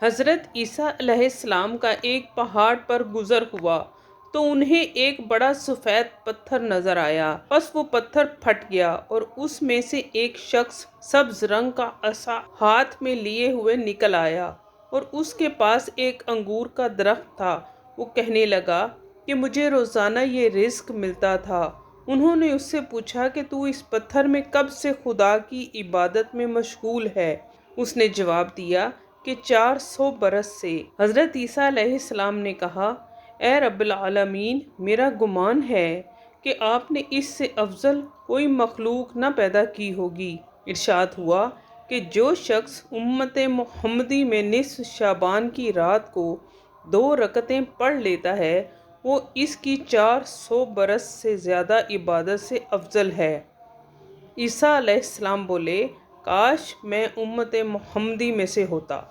हज़रत ईसा अलैहिस्सलाम का एक पहाड़ पर गुज़र हुआ तो उन्हें एक बड़ा सफ़ेद पत्थर नज़र आया। बस वो पत्थर फट गया और उसमें से एक शख्स सब्ज़ रंग का असा हाथ में लिए हुए निकल आया और उसके पास एक अंगूर का दरख्त था। वो कहने लगा कि मुझे रोज़ाना ये रिज़्क मिलता था। उन्होंने उससे पूछा कि तू इस पत्थर में कब से खुदा की इबादत में मशगूल है? उसने जवाब दिया कि 400 बरस से। हज़रत ईसा अलैहिस्सलाम ने कहा, ए रब्बिल आलमीन, मेरा गुमान है कि आपने इससे अफजल कोई मखलूक न पैदा की होगी। इरशाद हुआ कि जो शख्स उम्मत मोहम्मदी में निस्फ शाबान की रात को 2 रकतें पढ़ लेता है वो इसकी 400 बरस से ज़्यादा इबादत से अफजल है। ईसा अलैहिस्सलाम बोले, काश मैं उम्मत मोहम्मदी में से होता।